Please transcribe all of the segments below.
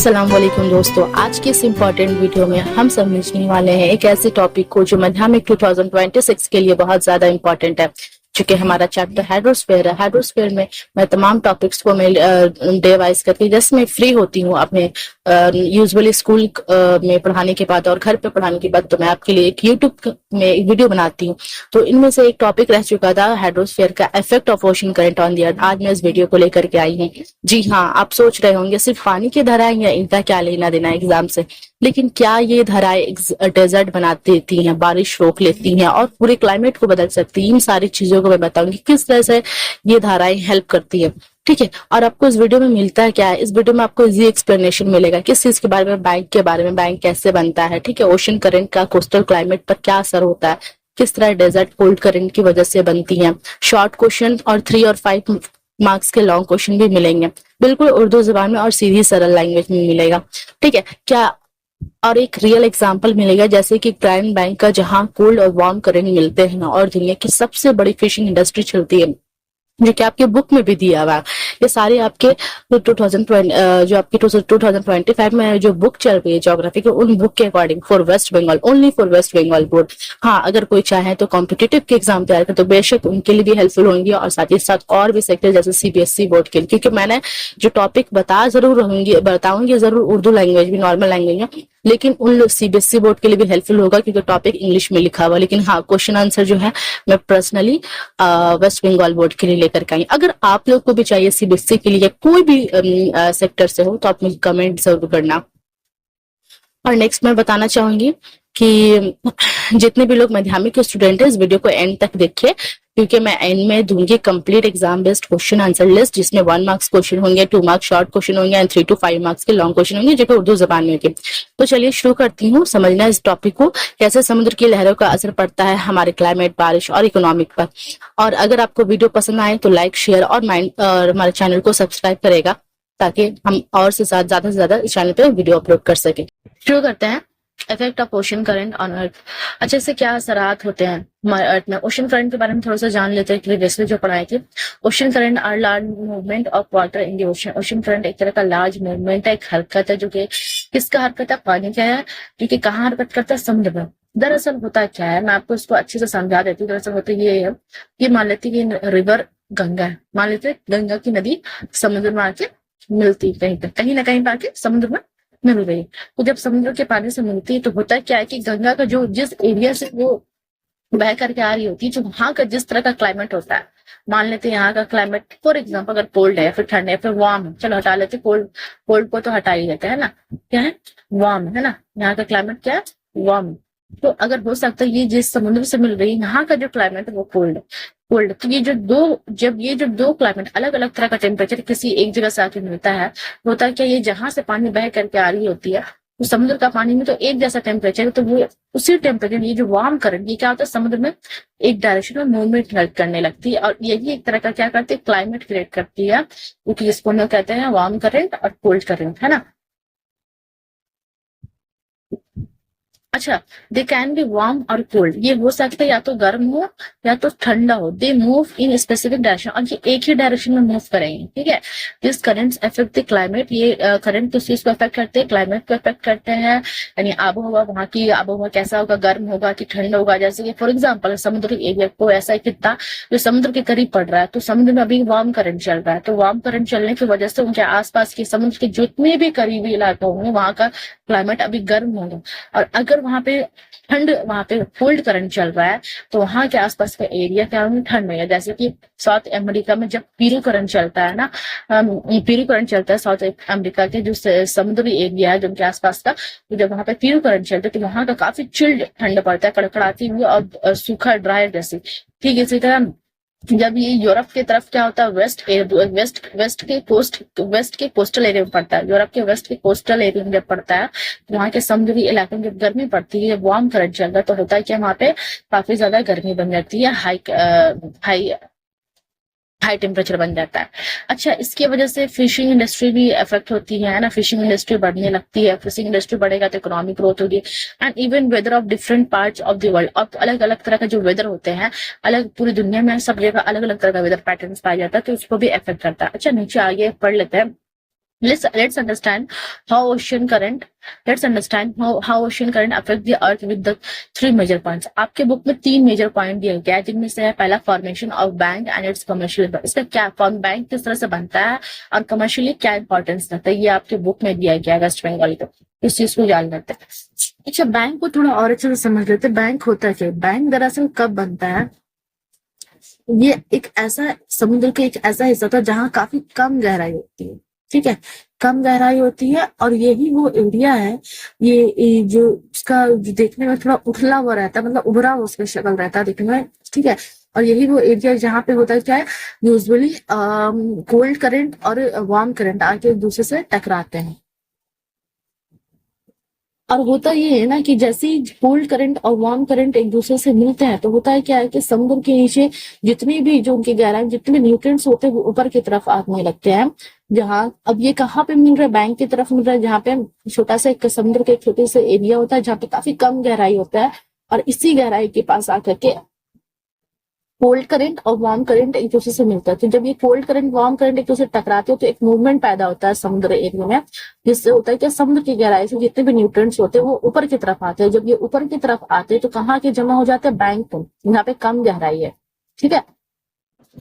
अस्सलाम वालेकुम दोस्तों, आज के इस इम्पोर्टेंट वीडियो में हम समझने वाले हैं एक ऐसे टॉपिक को जो माध्यमिक 2026 के लिए बहुत ज्यादा इम्पोर्टेंट है। चूंकि हमारा चैप्टर हाइड्रोस्फीयर है, हाइड्रोस्फीयर में मैं तमाम टॉपिक्स को मैं डे वाइज करके जैसे मैं फ्री होती हूँ अपने यूजुअली स्कूल में पढ़ाने के बाद और घर पे पढ़ाने के बाद, तो मैं आपके लिए एक यूट्यूब में एक वीडियो बनाती हूँ। तो इनमें से एक टॉपिक रह चुका था हाइड्रोस्फीयर का effect of ocean current on the earth. आज मैं इस वीडियो को लेकर के आई हूँ। जी हाँ, आप सोच रहे होंगे सिर्फ पानी की धाराएं या इनका क्या लेना देना एग्जाम से, लेकिन क्या ये धाराएं डेजर्ट बना देती हैं, बारिश रोक लेती हैं और पूरे क्लाइमेट को बदल सकती हैं? इन सारी चीजों को मैं बताऊंगी किस तरह से ये धाराएं हेल्प करती है। ठीक है, और आपको इस वीडियो में मिलता है क्या है, इस वीडियो में आपको इजी एक्सप्लेनेशन मिलेगा किस चीज के बारे में, बैंक के बारे में, बैंक कैसे बनता है, ठीक है, ओशन करंट का कोस्टल क्लाइमेट पर क्या असर होता है, किस तरह डेजर्ट कोल्ड करंट की वजह से बनती है। शॉर्ट क्वेश्चन और 3 और 5 मार्क्स के लॉन्ग क्वेश्चन भी मिलेंगे, बिल्कुल उर्दू जुबान में और सीधी सरल लैंग्वेज में मिलेगा। ठीक है क्या, और एक रियल एग्जांपल मिलेगा जैसे कि ग्रैंड बैंक का, जहां कोल्ड और वार्म करंट मिलते हैं और दुनिया की सबसे बड़ी फिशिंग इंडस्ट्री चलती है, जो कि आपके बुक में भी दिया हुआ है। ये सारे आपके 2020 जो आपकी 2025 में जो बुक चल रही है ज्योग्राफी के, उन बुक के according for West Bengal, only for West Bengal board. हाँ, अगर कोई चाहे तो कॉम्पिटिटिव के एग्जाम तैयार करे तो बेशक उनके लिए भी हेल्पफुल होंगी, और साथ ही साथ और भी सेक्टर जैसे सीबीएसई बोर्ड के लिए, क्योंकि मैंने जो टॉपिक बताऊंगी जरूर उर्दू लैंग्वेज भी, नॉर्मल लैंग्वेज में, लेकिन उन सीबीएसई बोर्ड के लिए भी हेल्पफुल होगा क्योंकि टॉपिक इंग्लिश में लिखा हुआ। लेकिन हाँ, क्वेश्चन आंसर जो है मैं पर्सनली वेस्ट बंगाल बोर्ड के लिए लेकर के आई। अगर आप लोग को भी चाहिए सीबीएसई के लिए कोई भी सेक्टर से हो तो आप मुझे कमेंट जरूर करना। और नेक्स्ट मैं बताना चाहूंगी कि जितने भी लोग माध्यमिक के स्टूडेंट हैं इस वीडियो को एंड तक देखिए, क्योंकि मैं एंड में दूंगी complete exam based question answer list, जिसमें 1 मार्क्स क्वेश्चन होंगे, 2 मार्क्स शॉर्ट क्वेश्चन होंगे एंड 3 to 5 मार्क्स के लॉन्ग क्वेश्चन होंगे, जो कि उर्दू जबान में होंगे। तो चलिए शुरू करती हूँ समझना इस टॉपिक को, कैसे समुद्र की लहरों का असर पड़ता है हमारे क्लाइमेट, बारिश और इकोनॉमिक पर। और अगर आपको वीडियो पसंद आए तो लाइक, शेयर और हमारे चैनल को सब्सक्राइब करेगा, ताकि हम और से ज्यादा इस चैनल पे वीडियो अपलोड कर सके। शुरू करते हैं। Effect of ocean current on earth. अच्छे से क्या असरात होते हैं हमारे अर्थ में। ओशन करंट के बारे में थोड़ा सा जान लेते हैं, प्रीवियसली जो पढ़ाई थी। Ocean current are large movement of water in the ocean. Ocean current एक तरह का लार्ज मूवमेंट है, एक हरकत है, जो कि किसका हरकत है, पानी का है, क्योंकि कहाँ हरकत करता है, समुद्र में। दरअसल होता क्या है, मैं आपको इसको अच्छे से समझा देती हूँ। दरअसल होता ये है कि मान लेती कि रिवर गंगा है, मान लेते गंगा की नदी समुद्र में आके मिलती, कहीं ना कहीं पे आके समुद्र में मिल गई। तो जब समुद्र के पानी से मिलती है तो होता क्या है कि गंगा का जो जिस एरिया से वो बह करके आ रही होती है, जो वहां का जिस तरह का क्लाइमेट होता है, मान लेते हैं यहाँ का क्लाइमेट फॉर एग्जाम्पल अगर कोल्ड है, फिर ठंड है, फिर वार्म है, चलो हटा लेते, कोल्ड को तो हटा ही देते हैं ना, क्या है, वार्म है ना, यहाँ का क्लाइमेट क्या है, वार्म। तो अगर हो सकता है ये जिस समुद्र से मिल रही है यहाँ का जो क्लाइमेट है वो कोल्ड तो ये जो दो क्लाइमेट, अलग अलग तरह का टेम्परेचर किसी एक जगह से आके मिलता है, होता है क्या, ये जहां से पानी बह करके आ रही होती है तो समुद्र का पानी में तो एक जैसा टेम्परेचर है, तो वो उसी टेम्परेचर, ये जो वार्म करंट, ये क्या होता है, समुद्र में एक डायरेक्शन में मूवमेंट हेल्प करने लगती है, और यही एक तरह का क्या करती है, क्लाइमेट क्रिएट करती है, क्योंकि इसको हम कहते हैं वार्म करंट और कोल्ड करंट, है ना। अच्छा, दे कैन बी वार्म और कोल्ड, ये हो सकता है या तो गर्म हो या तो ठंडा हो। They move in specific direction, और ये एक ही डायरेक्शन में मूव करेंगे, ठीक है। This currents affect the climate, ये करंट किस चीज को अफेक्ट करते हैं, क्लाइमेट को अफेक्ट करते हैं, यानी आबोहवा, वहां की आबोहवा कैसा होगा, गर्म होगा कि ठंड होगा। जैसे कि फॉर एग्जाम्पल समुद्री एरिया को ऐसा है कितना जो समुद्र के करीब पड़ रहा है, तो समुद्र में अभी वार्म करंट चल रहा है, तो वार्म करंट चलने की वजह से उनके आसपास के समुद्र के जितने भी करीबी इलाके होंगे वहां का क्लाइमेट अभी गर्म होगा, और अगर वहां पे कोल्ड करंट चल रहा है तो वहां के आसपास का एरिया क्या होगा, ठंड में। जैसे कि साउथ अमेरिका में जब पीरू करंट चलता है ना, पीरू करंट चलता है साउथ अमेरिका के जो समुद्री एरिया है जो उनके आसपास का, तो जब वहां पे पीरू करंट चलता है तो वहां का काफी चिल्ड ठंड पड़ता है, कड़कड़ाती हुई और सूखा ड्राई जैसी। ठीक है, इसी तरह जब ये यूरोप की तरफ क्या होता है, वेस्ट के कोस्टल एरिया में पड़ता है, यूरोप के वेस्ट के कोस्टल एरिया में जब पड़ता है तो वहाँ के समुद्री इलाके में जब गर्मी पड़ती है, वार्म करंट चल रहा है, तो होता है कि वहाँ पे काफी ज्यादा गर्मी बन जाती है, हाई टेम्परेचर बन जाता है। अच्छा, इसकी वजह से फिशिंग इंडस्ट्री भी अफेक्ट होती है ना, फिशिंग इंडस्ट्री बढ़ने लगती है, फिशिंग इंडस्ट्री बढ़ेगा तो इकोनॉमिक ग्रोथ होगी, and even weather of different parts of the world. अब अलग अलग तरह का जो वेदर होते हैं, अलग पूरी दुनिया में सब जगह अलग अलग तरह का वेदर पैटर्न पाया जाता है, तो उसको भी अफेक्ट करता है। अच्छा, नीचे आगे पढ़ लेते हैं। Let's understand how ocean current let's understand how ocean current affect the earth with the three major points. आपके बुक में 3 मेजर पॉइंट दिए गए हैं, जिनमें से है पहला formation of bank and it's commercial. इसका क्या फॉर्म, बैंक किस तरह से बनता है और कमर्शियली क्या इंपॉर्टेंस रहता है, ये आपके बुक में दिया गया है वेस्ट बंगाली। तो इस चीज को जान लेते हैं। अच्छा, बैंक को थोड़ा और अच्छे से समझ लेते हैं। बैंक होता क्या है? बैंक दरअसल कब बनता है, ये एक ऐसा समुद्र का एक ऐसा हिस्सा था जहां काफी कम गहराई होती है। ठीक है, कम गहराई होती है और यही वो एरिया है, ये जो इसका जो देखने में थोड़ा उथला हुआ रहता है, मतलब उभरा हुआ उसका शक्ल रहता है देखने में। ठीक है, और यही वो एरिया जहाँ पे होता है क्या है, यूजुअली कोल्ड करंट और वार्म करंट आके एक दूसरे से टकराते हैं। और होता ये है ना कि जैसे ही कोल्ड करंट और वार्म करंट एक दूसरे से मिलते हैं तो होता है क्या है कि समुद्र के नीचे जितनी भी जो उनकी गहराई जितने भी न्यूट्रिएंट्स होते हैं वो ऊपर की तरफ आने लगते हैं। जहां अब ये कहाँ पे मिल रहा है, बैंक की तरफ मिल रहा है, जहाँ पे छोटा सा एक समुद्र का एक छोटे से एरिया होता है जहाँ पे काफी कम गहराई होता है। और इसी गहराई के पास आकर के कोल्ड करंट और वार्म करंट एक दूसरे से मिलता है। तो जब ये कोल्ड करंट वार्म करंट एक दूसरे से टकराते हो तो एक मूवमेंट पैदा होता है समुद्र एरिया में, जिससे होता है कि समुद्र की गहराई से जितने भी न्यूट्रिएंट्स होते हैं वो ऊपर की तरफ आते हैं। जब ये ऊपर की तरफ आते हैं तो कहाँ के जमा हो जाते हैं, बैंक में, यहाँ पे कम गहराई है। ठीक है,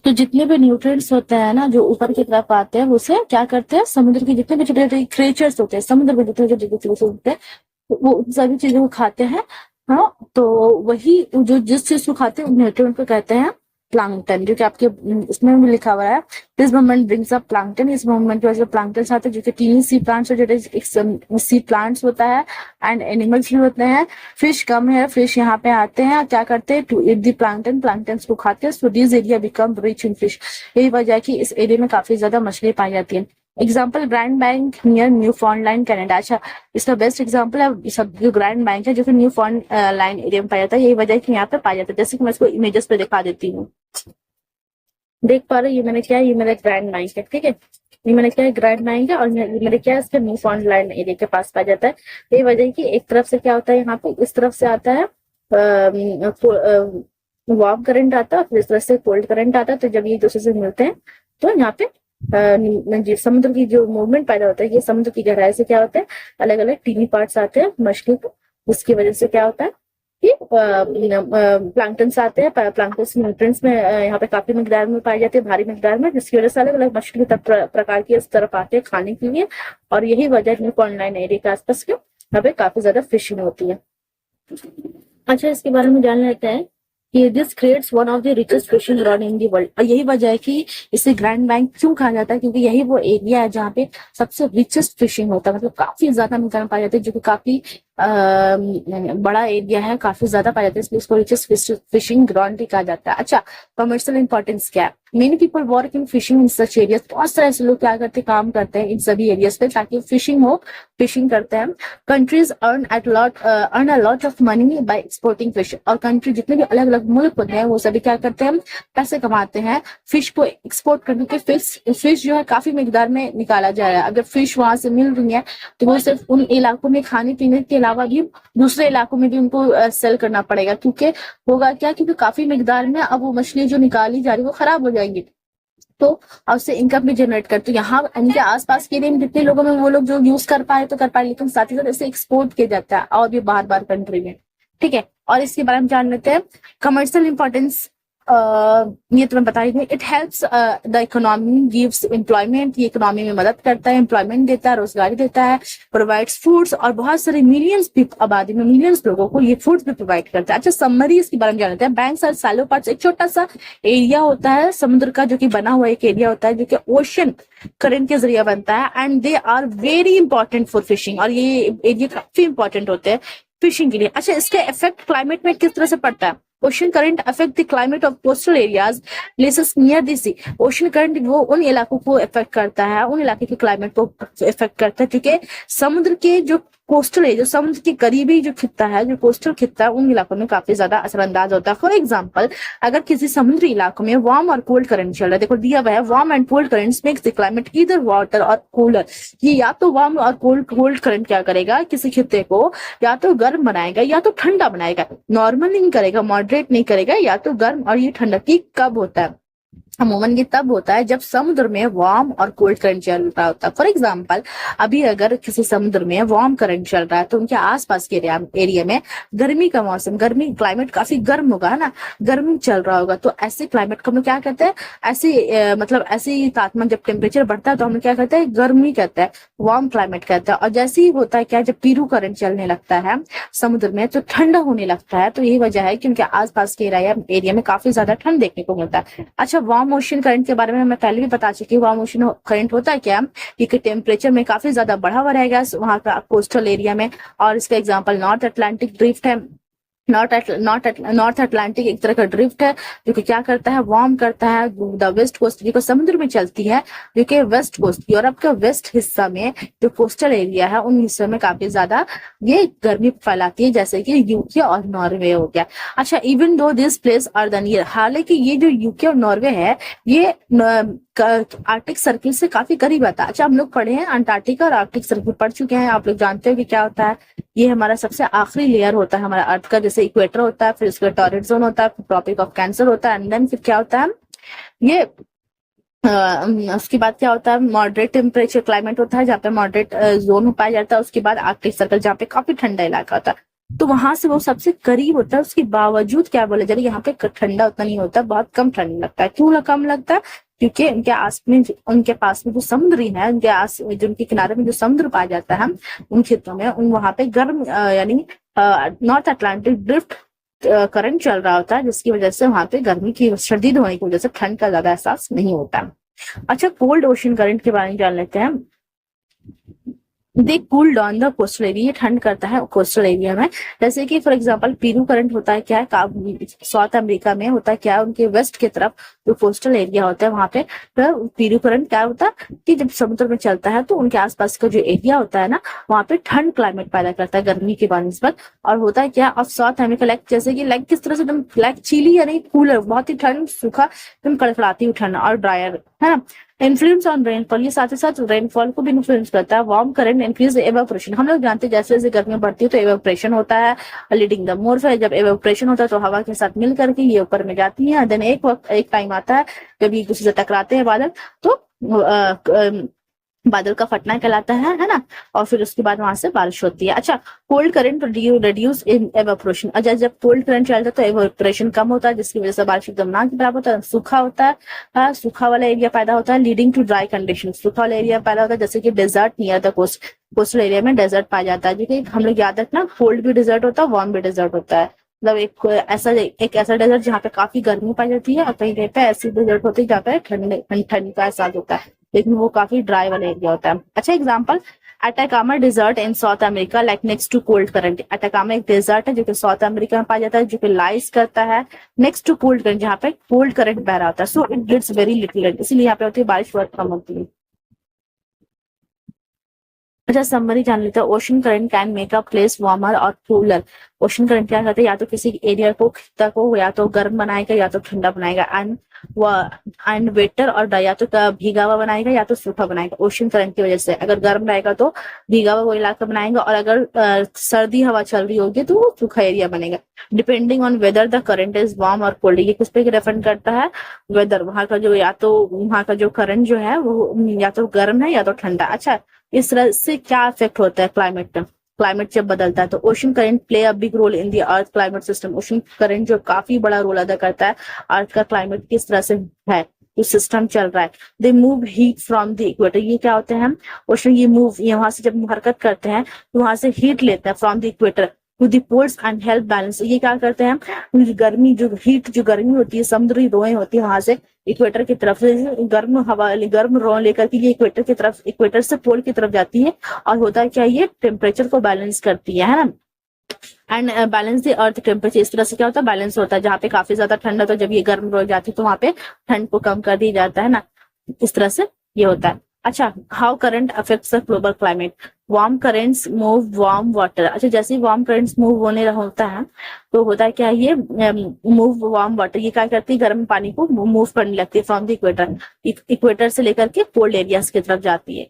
तो जितने भी न्यूट्रिएंट्स होते हैं ना जो ऊपर की तरफ आते हैं उसे क्या करते हैं, समुद्र के जितने भी छोटे छोटे क्रिएचर्स होते हैं, समुद्र में जितने छोटे छोटे होते हैं वो उन सभी चीजों को खाते हैं। हाँ, तो वही जो जिस चीज को खाते हैं उन न्यूट्रिएंट को कहते हैं प्लांकटन, जो कि आपके इसमें भी लिखा हुआ है this movement brings up plankton. इस मूवमेंट की वजह से प्लांकटन आते हैं जो कि टीनी सी प्लांट्स और जो सी प्लांट्स होता है एंड एनिमल्स भी होते हैं। फिश कम है, फिश यहाँ पे आते हैं, क्या करते हैं, to eat the plankton, plankton को खाते हैं। So this area become rich in fish. यही वजह है कि इस एरिया में काफी ज्यादा मछली पाई जाती है। Example grand bank near new फाउंडलैंड Canada. अच्छा, इसका बेस्ट एग्जाम्पल है सब जो ग्रैंड बैंक है जो कि न्यू फाउंडलैंड एरिया में पाया जाता है। यही वजह है कि यहाँ पे पाया जाता है। जैसे कि मैं इसको इमेजेस पे दिखा देती हूँ, देख पा रहे हो, ये मैंने क्या है, ये मेरा ग्रैंड बैंक है। ठीक है, ये मैंने क्या है, ग्रैंड बैंक है, और ये मेरे क्या है, इसका न्यू फाउंडलैंड एरिया के पास पाया जाता है। यही वजह है कि एक तरफ से क्या होता है, यहाँ पे इस तरफ से आता है वार्म करंट आता है, फिर इस तरफ से कोल्ड करंट आता है। तो जब ये दूसरे से मिलते हैं तो यहाँ पे समुद्र की जो मूवमेंट पैदा होता है, ये समुद्र की गहराई से क्या होता है, अलग अलग टीनी पार्ट्स आते हैं मछली को, जिसकी वजह से क्या होता है कि प्लांकटन्स आते हैं। प्लांकटन्स न्यूट्रिएंट्स में यहाँ पे काफी मिकदार में पाई जाती है, भारी मिकदार में, जिसकी वजह से अलग अलग मछली प्रकार की इस तरफ आते हैं खाने के लिए। और यही वजह न्यू फाउंडलैंड एरिया के आसपास के यहाँ पे काफी ज्यादा फिशिंग होती है। अच्छा, इसके बारे में जान लेते हैं कि this creates one of the richest fishing ground in the world. और यही वजह है कि इसे ग्रैंड बैंक क्यों कहा जाता है, क्योंकि यही वो एरिया है जहाँ पे सबसे रिचेस्ट फिशिंग होता है, मतलब काफी ज्यादा मिकदार पाया जाता है, जो कि काफी बड़ा एरिया है, काफी ज्यादा पाया जाता है, इसलिए इसको रिचेस्ट फिशिंग ग्राउंड भी कहा जाता है। अच्छा, कमर्शियल इंपॉर्टेंस क्या है, many people work in fishing in such areas. बहुत सारे ऐसे लोग क्या करते हैं, काम करते हैं इन सभी एरियाज पे ताकि फिशिंग हो, फिशिंग करते हैं। Countries earn a lot of money by exporting fish. और कंट्री जितने भी अलग अलग मुल्क होते हैं वो सभी क्या करते हैं, पैसे कमाते हैं फिश को एक्सपोर्ट करने के। फिश जो है काफी मिकदार में निकाला जा रहा है। अगर फिश वहां से मिल रही है तो वो सिर्फ उन इलाकों में खाने पीने के अलावा भी दूसरे इलाकों में भी उनको सेल करना पड़ेगा, क्योंकि होगा क्या, क्योंकि काफी मिकदार में अब वो मछली जो निकाली जा रही है वो खराब हो जाएंगी, तो उससे इनकम भी जनरेट करते। यहाँ इनके आसपास के एरिया में जितने लोगों में वो लोग जो यूज कर पाए तो कर पाए, लेकिन साथ ही साथ इसे एक्सपोर्ट किया जाता है और भी बाहर बाहर कंट्री में। ठीक है, और इसके बारे में जान लेते हैं कमर्शियल इंपॉर्टेंस। ये तो मैं बता ही दूं, it helps the economy, gives employment, ये इकोनॉमी में मदद करता है, एम्प्लॉयमेंट देता है, रोजगारी देता है, प्रोवाइड्स फूड्स, और बहुत सारे मिलियंस आबादी में मिलियंस लोगों को ये फूड्स भी प्रोवाइड करता है। अच्छा, समरी इसके बारे में जानते हैं। बैंक्स आर शैलो पार्ट्स, एक छोटा सा एरिया होता है समुद्र का जो कि बना हुआ एक एरिया होता है जो कि ओशन करंट के जरिए बनता है, and they are very important for fishing. और ये एरिया काफी इंपॉर्टेंट होते हैं फिशिंग के लिए। अच्छा, इसका इफेक्ट क्लाइमेट में किस तरह से पड़ता है, ocean current affect the climate of coastal areas places near the sea. Ocean current वो उन इलाकों को इफेक्ट करता है, उन इलाके के क्लाइमेट को इफेक्ट करता है, क्योंकि समुद्र के जो कोस्टल है, जो समुद्र के करीबी जो खित्ता है, जो कोस्टल खित्ता है, उन इलाकों में काफी ज्यादा असरअंदाज होता है। फॉर एग्जाम्पल, अगर किसी समुद्री इलाकों में वार्म और कोल्ड करंट चल रहा है, देखो दिया हुआ है warm and cold currents makes the climate either water और कूलर। ये या तो वार्म और कोल्ड करंट क्या करेगा, किसी खित्ते को या तो गर्म बनाएगा या तो ठंडा बनाएगा, नॉर्मल नहीं करेगा, मॉडरेट नहीं करेगा, या तो गर्म। और ये ठंडा की कब होता है, अमूमन ये तब होता है जब समुद्र में वार्म और कोल्ड करंट चल रहा होता है। फॉर एग्जाम्पल, अभी अगर किसी समुद्र में वार्म करंट चल रहा है तो उनके आसपास के एरिया में गर्मी का मौसम, गर्मी क्लाइमेट काफी गर्म होगा, है ना, गर्मी चल रहा होगा। तो ऐसे क्लाइमेट को हम लोग क्या कहते हैं, ऐसे मतलब ऐसे तापमान जब टेम्परेचर बढ़ता है तो हम लोग क्या कहते हैं, गर्मी कहते हैं, वार्म क्लाइमेट कहते हैं। और जैसे ही होता है क्या, जब पीरू करंट चलने लगता है समुद्र में तो ठंडा होने लगता है। तो यही वजह है कि उनके आसपास के एरिया में काफी ज्यादा ठंड देखने को मिलता है। अच्छा, वार्म ओशन करंट के बारे में मैं पहले भी बता चुकी हूँ। वार्म ओशन करंट होता है क्या, कि टेम्परेचर में काफी ज्यादा बढ़ा हुआ रहेगा वहां का कोस्टल एरिया में। और इसका एग्जांपल नॉर्थ अटलांटिक ड्रिफ्ट है। नॉर्थ अटलांटिक एक तरह का ड्रिफ्ट है जो कि क्या करता है, वार्म करता है द वेस्ट कोस्ट, जो समुद्र में चलती है, जो कि वेस्ट कोस्ट, यूरोप का वेस्ट हिस्सा में जो कोस्टल एरिया है उन हिस्सों में काफी ज्यादा ये गर्मी फैलाती है, जैसे कि यूके और नॉर्वे हो गया। अच्छा, even though this place are the near, हालांकि ये जो यूके और नॉर्वे है ये आर्कटिक सर्किल से काफी करीब आता है। अच्छा, हम लोग पढ़े हैं अंटार्कटिका और आर्कटिक सर्किल पढ़ चुके हैं, आप लोग जानते हो कि क्या होता है। ये हमारा सबसे आखिरी लेयर होता है हमारा अर्थ का, जैसे इक्वेटर होता है, फिर उसका टॉररेट जोन होता है, फिर ट्रॉपिक ऑफ कैंसर होता है, एंड देन फिर क्या होता है, ये उसके बाद क्या होता है, मॉडरेट टेम्परेचर क्लाइमेट होता है जहाँ पे मॉडरेट जोन पाया जाता है। उसके बाद आर्कटिक सर्कल जहाँ पे काफी ठंडा इलाका होता है। तो वहां से वो सबसे करीब होता है, उसके बावजूद क्या बोला जाए, यहाँ पे ठंडा उतना नहीं होता, बहुत कम ठंड लगता है। क्यों कम लगता है, क्योंकि उनके पास में जो समुद्री है, जो उनके किनारे में जो समुद्र पाया जाता है उन क्षेत्रों में, उन वहां पे गर्म यानी नॉर्थ अटलांटिक ड्रिफ्ट करंट चल रहा होता है, जिसकी वजह से वहां पे गर्मी की शदीद होने की वजह से ठंड का ज्यादा एहसास नहीं होता। अच्छा, कोल्ड ओशन करंट के बारे में जान लेते हैं। They cool down the coastal area, ठंड करता है कोस्टल एरिया में। जैसे कि फॉर एग्जांपल पीरू करंट होता है क्या है, साउथ अमेरिका में होता है क्या, उनके वेस्ट की तरफ जो कोस्टल एरिया होता है वहां पे तो पीरू करंट क्या होता है कि जब समुद्र में चलता है तो उनके आसपास का जो एरिया होता है ना, वहां पे ठंड क्लाइमेट पैदा करता है गर्मी के निस्बत। और होता है क्या, ऑफ साउथ अमेरिका, लाइक जैसे कि लाइक किस तरह से एकदम लाइक चिली या नहीं कूलर, बहुत ही ठंड, सूखा एकदम कड़कड़ाती हुई ठंड और ड्रायर, है ना। इन्फ्लुएंस ऑन रेनफॉल, ये साथ ही साथ रेनफॉल को भी इन्फ्लुएंस करता है। वार्म करंट इंक्रीज एवापोरेशन, हम लोग जानते हैं जैसे जैसे गर्मी बढ़ती है तो एवापोरेशन होता है, लीडिंग द मोर। जब एवापोरेशन होता है तो हवा के साथ मिल करके ये ऊपर में जाती है। देन एक टाइम आता है जब ये दूसरे से टकराते हैं बादल, तो बादल का फटना कहलाता है ना, और फिर उसके बाद वहां से बारिश होती है। अच्छा, cold current reduce in evaporation, अच्छा जब कोल्ड करंट चलता है तो एवापोरेशन कम होता है, जिसकी वजह से बारिश एकदम ना के बराबर होता है, सूखा होता है, सूखा वाला एरिया पैदा होता है, लीडिंग टू ड्राई कंडीशन, सूखा वाला एरिया पैदा होता है, जैसे कि desert near the coast, coastal area में डेजर्ट पाया जाता है, जो कि हम लोग याद रखना, कोल्ड भी डेजर्ट होता है, वार्म भी डेजर्ट होता है। मतलब एक ऐसा डेजर्ट जहाँ पे काफी गर्मी पाई जाती है, और कहीं कहीं पे ऐसी डेजर्ट होती है जहाँ पे ठंड का एहसास होता है, लेकिन वो काफी ड्राई वाला एरिया होता है। अच्छा, example Atacama desert in South America like next to cold current. Atacama एक डेजर्ट है जो कि साउथ अमेरिका में पाया जाता है, जो कि लाइज करता है नेक्स्ट टू कोल्ड करंट, जहाँ पे कोल्ड करंट बह रहा होता है। So it gets very little, इसीलिए यहाँ पे होती है बारिश बहुत कम होती है। अच्छा, समरी जान लेते हैं। Ocean current can make a place warmer और कूलर। ओशन करंट क्या करता है, या तो किसी एरिया को खिता को या तो गर्म बनाएगा या तो ठंडा बनाएगा, एंड वेटर और या तो भीगा हुआ बनाएगा या तो सूखा बनाएगा। ओशन करंट की वजह से अगर गर्म रहेगा तो भीगा हुआ वो इलाका बनाएगा, और अगर सर्दी हवा चल रही होगी तो वो सूखा एरिया बनेगा। Depending on whether the current is warm और कोल्ड, ये किस पे रेफर करता है, वेदर, वहां का जो, या तो वहां का जो करंट जो है वो या तो गर्म है या तो ठंडा। अच्छा, इस तरह से क्या इफेक्ट होता है क्लाइमेट जब बदलता है तो ocean current play a big role in the earth climate system. Ocean current जो काफी बड़ा रोल अदा करता है अर्थ का क्लाइमेट किस तरह से है, जो सिस्टम चल रहा है। They move heat from the equator, ये क्या होते हैं, ओशन ये मूव, वहां से जब हरकत करते हैं तो वहां से हीट लेते हैं from the equator to the poles and help balance. ये क्या करते हैं, गर्मी जो हीट जो गर्मी होती है, समुद्री रोएं होती है, वहां से इक्वेटर की तरफ से गर्म हवा, गर्म रो लेकर के ये इक्वेटर की तरफ, इक्वेटर से पोल की तरफ जाती है, और होता है क्या, ये टेम्परेचर को बैलेंस करती है ना। And balance the earth temperature, इस तरह से क्या होता है, बैलेंस होता है। जहाँ पे काफी ज्यादा ठंड होता है, जब ये गर्म रो जाती है तो वहां पे ठंड को कम कर दिया जाता है ना, इस तरह से ये होता है। अच्छा, how current affects the global climate. Warm currents move warm water. अच्छा, जैसे वार्म करेंट्स मूव होने होता है तो होता है क्या, ये मूव वार्म वाटर, ये क्या करती है, गर्म पानी को मूव करने लगती है फ्रॉम द इक्वेटर, इक्वेटर से लेकर के पोल्ड एरियाज की तरफ जाती है।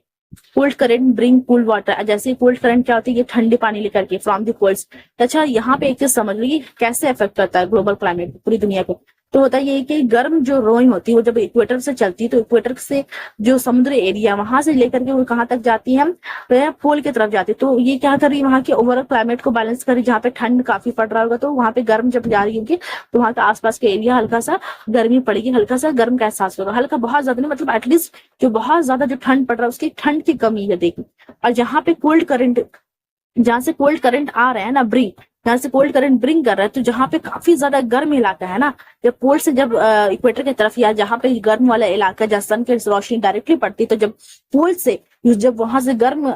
Cold current bring cool water, जैसे कोल्ड करंट क्या होती है, ये ठंडे पानी लेकर के फ्रॉम द पोल्स। अच्छा, यहाँ पे एक चीज समझ लो, ये कैसे अफेक्ट करता है ग्लोबल क्लाइमेट, पूरी दुनिया को। तो होता ये है कि गर्म जो रोई होती है वो जब इक्वेटर से चलती है तो इक्वेटर से जो समुद्र एरिया वहां से लेकर के वो कहाँ तक जाती है, तो पोल की तरफ जाती है। तो ये क्या कर रही है, वहां के ओवरऑल क्लाइमेट को बैलेंस कर रही है। जहाँ पे ठंड काफी पड़ रहा होगा तो वहां पे गर्म जब जा रही होगी तो वहां के आसपास के एरिया हल्का सा गर्मी पड़ेगी, हल्का सा गर्म का एहसास होगा, हल्का बहुत ज्यादा नहीं, मतलब एटलीस्ट जो बहुत ज्यादा जो ठंड पड़ रहा है उसकी ठंड की कमी है देखी। और जहाँ पे कोल्ड करंट, जहां से कोल्ड करंट आ रहा है ना ब्रिंग, जहां से कोल्ड करंट ब्रिंग कर रहा है, तो जहां पे काफी ज्यादा गर्म इलाका है ना, जब पोल से जब इक्वेटर की तरफ या जहां पे गर्म वाला इलाका जहां सन की रोशनी डायरेक्टली पड़ती है, तो जब पोल से जब वहां से गर्म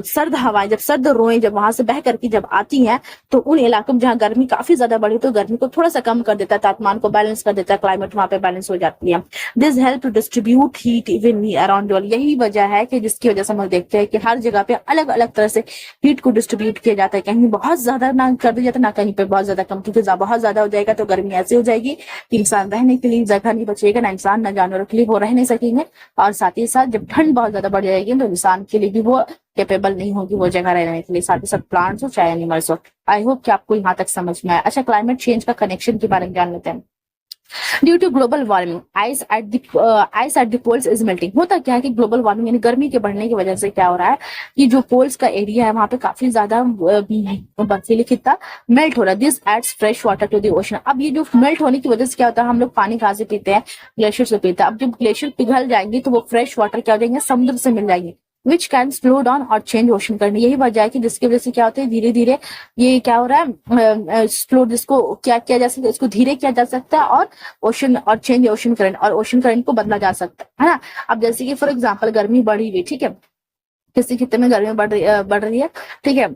सर्द हवाएं, जब सर्द रोएं जब वहां से बह करके जब आती हैं तो उन इलाकों में जहां गर्मी काफी ज्यादा बढ़ी तो गर्मी को थोड़ा सा कम कर देता है, तापमान को बैलेंस कर देता है, क्लाइमेट वहां पे बैलेंस हो जाती है। This help to distribute heat evenly around world. यही वजह है कि जिसकी वजह से हम देखते हैं कि हर जगह पे अलग अलग तरह से हीट को डिस्ट्रीब्यूट किया जाता है, कहीं बहुत ज्यादा ना कर दिया जाता है, ना कहीं पे बहुत ज्यादा कम, क्योंकि बहुत ज्यादा हो जाएगा तो गर्मी ऐसी हो जाएगी कि इंसान रहने के लिए जगह नहीं बचेगा, ना इंसान ना जानवरों के लिए वो रह नहीं सकेंगे, और साथ ही साथ जब ठंड बहुत ज्यादा बढ़ जाएगी तो इंसान के लिए भी वो कैपेबल नहीं होगी वो जगह रहने के लिए, साथ ही साथ प्लांट्स हो चाहे एनिमल्स हो। आई होप कि आपको यहाँ तक समझ में आया। अच्छा, क्लाइमेट चेंज का कनेक्शन के बारे में जान लेते हैं। Due to global warming ice at the poles is melting. होता क्या है कि ग्लोबल वार्मिंग यानी गर्मी के बढ़ने की वजह से क्या हो रहा है कि जो पोल्स का एरिया है वहां पे काफी ज्यादा बर्फीली खित्ता मेल्ट हो रहा है। This adds fresh water to the ocean. अब ये जो मेल्ट होने की वजह से क्या होता है, हम लोग पानी कहाँ से पीते हैं, ग्लेशियर से पीते हैं। अब जब ग्लेशियर पिघल जाएंगे तो वो फ्रेश वाटर क्या हो जाएंगे, समुद्र से मिल जाएंगे, विच कैन स्लो डाउन और चेंज ओशन करनी। यही वजह है कि जिसकी वजह से क्या होता है धीरे धीरे ये क्या हो रहा है, स्लो, जिसको क्या किया जा सकता है, इसको धीरे किया जा सकता है और ओशन और चेंज ओशन करंट, और ओशन करंट को बदला जा सकता है ना। अब जैसे कि फॉर एग्जांपल गर्मी बढ़ी हुई, ठीक है, किसी खित्ते में गर्मी बढ़ रही है, ठीक है,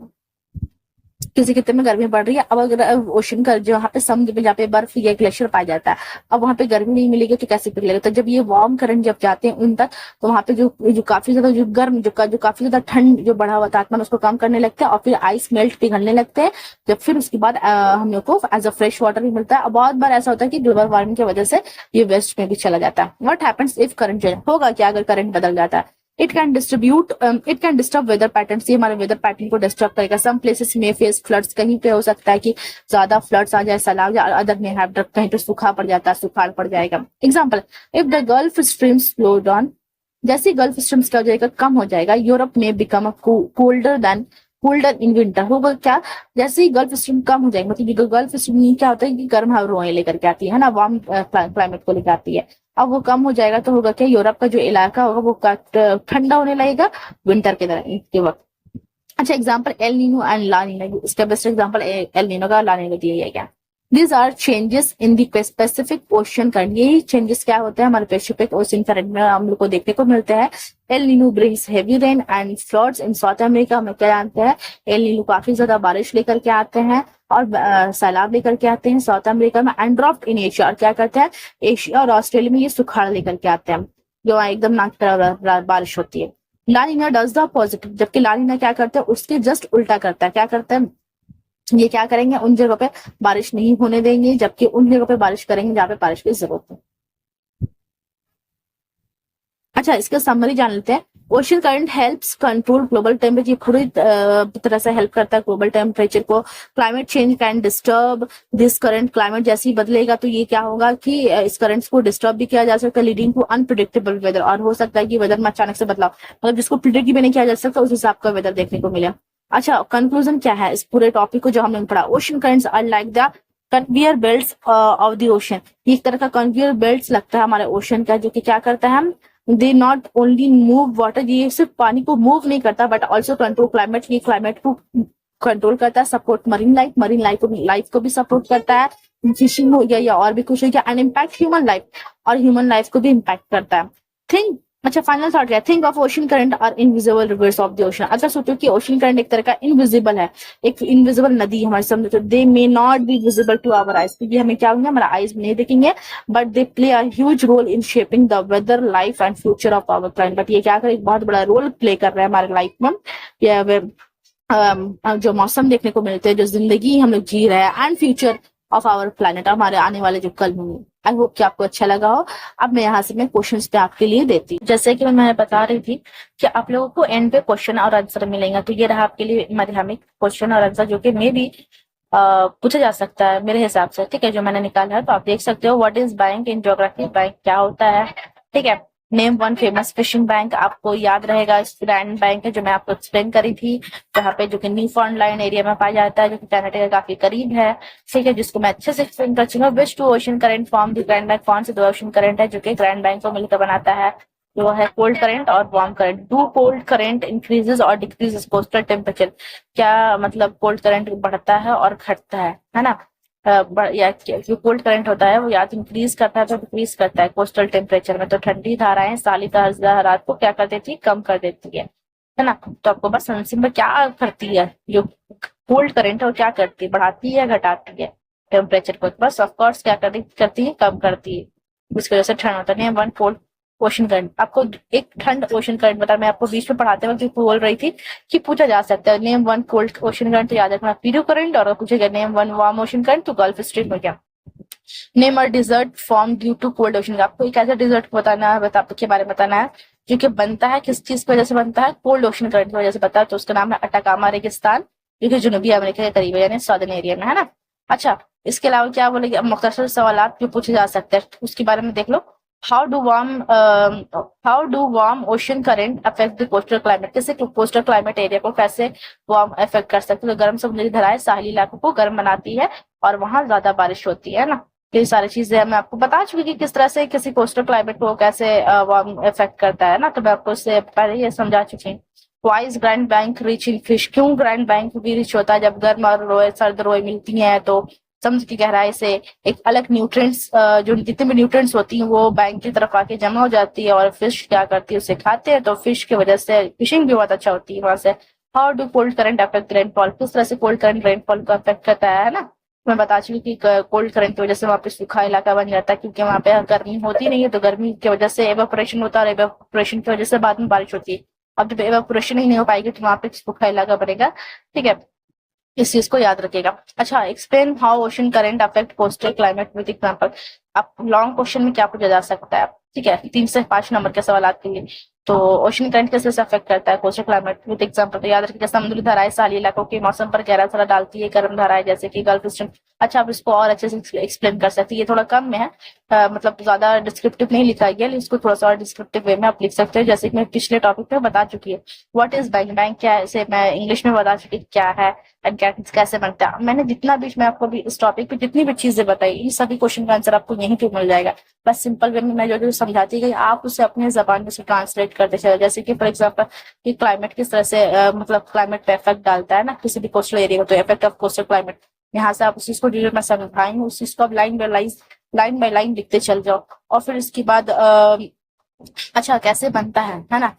किसी खित्ते में गर्मी बढ़ रही है। अब अगर ओशन का जहाँ पे समुद्र में जहाँ पे बर्फ या ग्लेशियर पाया जाता है, अब वहां पे गर्मी नहीं मिलेगी तो कैसे पिघलेगा। तो जब ये वार्म करंट जब जाते हैं उन तक, तो वहां पे जो काफी ज्यादा जो गर्म जो काफी ज्यादा ठंड जो बढ़ा हुआ तापमान उसको कम करने लगता है और फिर आइस मेल्ट पिघलने लगते हैं। जब फिर उसके बाद हम लोग को एज अ फ्रेश वाटर भी मिलता है। और बहुत बार ऐसा होता है कि ग्लोबल वार्मिंग की वजह से ये वेस्ट में भी चला जाता है। What happens if current change, होगा क्या अगर करंट बदल जाता है। It can disturb weather pattern. ये हमारे वेदर पैटर्न को डिस्टर्ब करेगा। सम प्लेसेस में फेस फ्लड्स, कहीं पे हो सकता है कि ज्यादा फ्लड्स आ जाए, सैलाब, अदर में हैव कहीं पे सूखा पड़ जाता है, सुखाड़ पड़ जाएगा। Example, if the gulf streams slow down, जैसे गल्फ स्ट्रीम्स क्या हो जाएगा, कम हो जाएगा। यूरोप में बिकम कोल्डर इन विंटर। होगा क्या, जैसे ही गल्फ स्ट्रीम कम हो जाएगी, मतलब गल्फ स्ट्रीम क्या होता है कि गर्म हवाएं लेकर के आती है ना, वार्म क्लाइमेट को लेकर आती है। अब वो कम हो जाएगा तो होगा क्या, यूरोप का जो इलाका होगा वो ठंडा होने लगेगा विंटर के वक्त। अच्छा, example El Nino and La Nino, इसका बेस्ट एग्जाम्पल एल नीनो का ला नीनो दिया गया। These are changes in the Pacific Ocean current। यही चेंजेस क्या होते हैं हमारे पैसिफिक ओशन करंट में हम लोग को देखने को मिलते हैं। El Nino brings heavy rain and floods in South America. हम क्या जानते हैं, एल नीनो काफी ज्यादा बारिश लेकर के आते हैं और सैलाब लेकर के आते हैं साउथ अमेरिका में। एंड ड्रॉप्ड इन एशिया, और क्या करते हैं एशिया और ऑस्ट्रेलिया में ये सुखाड़ लेकर के आते हैं जो एकदम नाक तरह बारिश होती है। ला नीना डज द पॉजिटिव, जबकि ला नीना क्या करता है उसके जस्ट उल्टा करता है। क्या करता है, ये क्या करेंगे, उन जगह पे बारिश नहीं होने देंगे, जबकि उन जगह पे बारिश करेंगे जहाँ पे बारिश की जरूरत है। अच्छा, इसका समरी जान लेते हैं। Ocean current helps control global temperature, पूरी तरह से हेल्प करता है ग्लोबल टेम्परेचर को। Climate change can disturb this current, climate जैसे ही बदलेगा तो ये क्या होगा कि इस करंट्स को डिस्टर्ब भी किया जा सकता है, लीडिंग टू अनप्रिडिक्टेबल वेदर। और हो सकता है कि वेदर में अचानक से बदलाव, मतलब जिसको प्रिडिक्ट भी नहीं किया जा सकता उस हिसाब का वेदर देखने को मिले। अच्छा, कंक्लूजन क्या है इस पूरे टॉपिक को जो हमने पढ़ा। Ocean currents are like the conveyor belts of the ocean. ये एक तरह का कन्वेयर बेल्ट्स लगता है हमारे ओशन का, जो कि क्या करता है, they not only move water, ये सिर्फ पानी को मूव नहीं करता बट ऑल्सो कंट्रोल क्लाइमेट, ये क्लाइमेट को कंट्रोल करता है। सपोर्ट मरीन लाइफ को भी सपोर्ट करता है, फिशिंग हो गया या और भी कुछ हो गया। एंड इम्पैक्ट ह्यूमन लाइफ, और ह्यूमन लाइफ को भी इम्पैक्ट करता है। थिंक, अच्छा फाइनल थॉट है, थिंक ऑफ ओशन करंट और invisible reverse of the ocean. अगर सोचो कि ओशन करंट एक तरह का इनविजिबल है, एक इनविजिबल नदी हमारे सामने, तो they may not be visible to our eyes, क्योंकि हमें क्या होंगे, हमारा आइज नहीं देखेंगे, but they play a huge role in shaping the weather, life and future of our climate. But ये क्या कर, एक बहुत बड़ा रोल प्ले कर रहा है हमारे लाइफ में, जो मौसम देखने को मिलते हैं, जो जिंदगी हम लोग जी रहे हैं, and future of our planet, हमारे आने वाले जो कल होंगे। आई होप कि आपको अच्छा लगा हो। अब मैं यहाँ से मैं क्वेश्चंस पे आपके लिए देती हूँ। जैसे कि मैं बता रही थी कि आप लोगों को एंड पे क्वेश्चन और आंसर मिलेंगे, तो ये रहा आपके लिए माध्यमिक क्वेश्चन और आंसर, जो कि मे भी पूछा जा सकता है मेरे हिसाब से, ठीक है, जो मैंने निकाला है। तो आप देख सकते हो what is bank in geography, bank क्या होता है, ठीक है। Name one famous fishing bank, आपको याद रहेगा ग्रैंड बैंक है जो मैं आपको एक्सप्लेन करी थी, जहाँ पे जो कि न्यूफाउंडलैंड एरिया में पाया जाता है, जो कि कनाडा के काफी करीब है, ठीक है, जिसको मैं अच्छे से एक्सप्लेन कर चुका हूँ। Which two ocean current form the grand bank, कौन से दो ओशन करंट है जो कि ग्रैंड बैंक को मिलकर बनाता है, वो है कोल्ड करंट और warm current. Do cold current increases और डिक्रीजेस कोस्टल टेम्परेचर, क्या मतलब कोल्ड करंट बढ़ता है और घटता है ना, या जो कोल्ड करंट होता है वो या तो इंक्रीज करता है तो डिक्रीज करता है कोस्टल टेम्परेचर में। तो ठंडी धाराएं साली रात को क्या कर देती है, कम कर देती है ना। तो आपको बस सिंपल क्या करती है जो कोल्ड करंट है वो क्या करती है, बढ़ाती है घटाती है टेम्परेचर को, बस ऑफकोर्स क्या करती है, कम करती है, जिसकी वजह से ठंड होता है। वन कोल्ड ओशन करंट, आपको एक ठंड ओशन करंट बता, मैं आपको बीच में पढ़ाते वक्त बोल रही थी कि पूछा जा सकता है name one cold ocean current, तो याद रखना पीरियो करंट, और पूछेगा name one warm ocean current तो गल्फ स्ट्रीम हो गया। नेम और desert form due to cold ocean, आपको एक ऐसा डिजर्ट बताना है, के बारे में बताना है जो कि बनता है किस चीज की वजह से बनता है, कोल्ड ओशन करंट की वजह से बनता है। तो उसका नाम है अटाकामा रेगिस्तान, जो कि जनूबी अमेरिका के करीब है, यानी सदर्न एरिया में, है ना। अच्छा, इसके अलावा क्या बोलेंगे, अब मुख्तसर सवाल जो पूछे जा सकते हैं उसके बारे में देख लो। How do warm ocean current affect the coastal climate, कैसे कोस्टल क्लाइमेट एरिया को कैसे वार्म अफेक्ट कर सकते हैं। तो गर्म समुद्री धाराएं साहली इलाकों को गर्म बनाती है और वहां ज्यादा बारिश होती है ना। ये सारी चीजें मैं आपको बता चुकी कि किस तरह से किसी कोस्टल क्लाइमेट को कैसे वार्म अफेक्ट करता है ना, तो मैं आपको इससे पहले ये समझा चुकी हूँ। Wise grand bank reaching fish, क्यों ग्रैंड बैंक भी रिच होता है, जब गर्म और रोए सर्द रोए मिलती हैं तो समुद्र की गहराई से एक अलग न्यूट्रिएंट्स, जो जितने भी न्यूट्रिएंट्स होती हैं वो बैंक की तरफ आके जमा हो जाती है और फिश क्या करती है उसे खाते हैं, तो फिश की वजह से फिशिंग भी बहुत अच्छा होती है वहां से। How do cold current affect rainfall, किस तरह से कोल्ड करंट रेनफॉल को अफेक्ट करता है ना। मैं बता चुकी कि कोल्ड करंट की वजह से वहाँ पे सूखा इलाका बन जाता है, क्योंकि वहाँ पे गर्मी होती नहीं है, तो गर्मी की वजह से एवापोरेशन होता है और एवापोरेशन की वजह से बाद में बारिश होती है। अब जब एवापोरेशन ही नहीं हो पाएगी तो वहाँ पे सूखा इलाका बनेगा, ठीक है, इस चीज को याद रखिएगा। अच्छा, explain how ocean current affect coastal climate with example, आप लॉन्ग क्वेश्चन में क्या पूछा जा सकता है, ठीक है, 3 से 5 नंबर के सवाल के लिए। तो ओशन करंट कैसे अफेक्ट करता है कोस्टल क्लाइमेट विद एग्जांपल, तो याद रखिएगा समुद्री धाराएं साली इलाकों के मौसम पर गहरा असर डालती है, गर्म धाराएं जैसे कि गल्फ स्ट्रीम। अच्छा, आप इसको और अच्छे से एक्सप्लेन कर सकते हैं, ये थोड़ा कम में है, मतलब ज्यादा डिस्क्रिप्टिव नहीं लिखा गया, इसको थोड़ा सा और डिस्क्रिप्टिव वे में आप लिख सकते हैं, जैसे कि मैं पिछले टॉपिक में बता चुकी है। व्हाट इज बैंक, बैंक क्या है, इसे मैं इंग्लिश में बता चुकी क्या है, एंड कैसे बनता है। मैंने जितना भी मैं आपको भी इस टॉपिक पे जितनी भी चीजें बताई, ये सभी क्वेश्चन का आंसर आपको यहीं पे मिल जाएगा। बस सिंपल वे में मैं जो समझाती गई आप उसे अपने जबान में से ट्रांसलेट करते चले, जैसे कि फॉर एग्जांपल कि क्लाइमेट किस तरह से मतलब क्लाइमेट पे इफेक्ट डालता है ना किसी भी कोस्टल एरिया को, तो इफेक्ट ऑफ कोस्टल क्लाइमेट, यहाँ से आप उस चीज को डिटेल में समझाएंगे, उस चीज को आप लाइन बाय लाइन लिखते चल जाओ। और फिर इसके बाद अच्छा कैसे बनता है ना,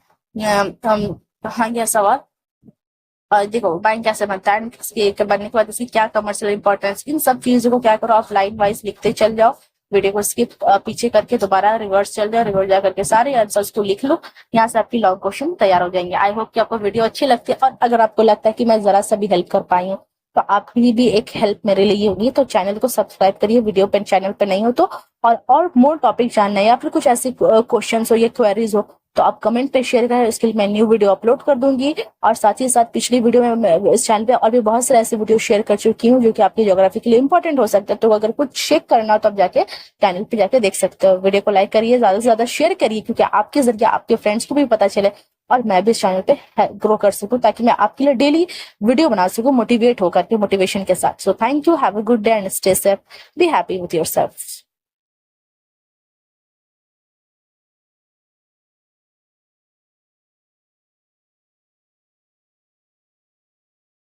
हाँ ये सवाल देखो बैंक कैसे बनता है, इसके बनने के बाद इसकी क्या कमर्शियल इंपॉर्टेंस, इन सब चीजों को क्या करो आप लाइन वाइज लिखते चल जाओ। वीडियो को स्किप पीछे करके दोबारा रिवर्स चल जाओ, रिवर्स जा करके सारे आंसर्स को लिख लो, यहाँ से आपकी लॉन्ग क्वेश्चन तैयार हो जाएंगे। आई होप कि आपको वीडियो अच्छी लगती है, और अगर आपको लगता है कि मैं जरा सा भी हेल्प कर पाई हूँ तो आपकी भी एक हेल्प मेरे लिए होगी, तो चैनल को सब्सक्राइब करिए वीडियो पे चैनल पे नहीं हो तो, और मोर टॉपिक जानना है या फिर कुछ ऐसे क्वेश्चन हो या क्वेरीज हो तो आप कमेंट पे शेयर करें, इसके लिए मैं न्यू वीडियो अपलोड कर दूंगी। और साथ ही साथ पिछली वीडियो में मैं इस चैनल पे और भी बहुत सारे ऐसे वीडियो शेयर कर चुकी हूँ जो कि आपकी ज्योग्राफी के लिए इंपॉर्टेंट हो सकता है, तो अगर कुछ चेक करना हो तो आप जाके चैनल पे जाके देख सकते हो। वीडियो को लाइक करिए, ज्यादा से ज्यादा शेयर करिए, क्योंकि आपके जरिए आपके फ्रेंड्स को भी पता चले और मैं भी इस चैनल पे ग्रो कर सकूं, ताकि मैं आपके लिए डेली वीडियो बना सकूं मोटिवेट होकर के, मोटिवेशन के साथ। So thank you, have a good day and stay safe, be happy with yourself.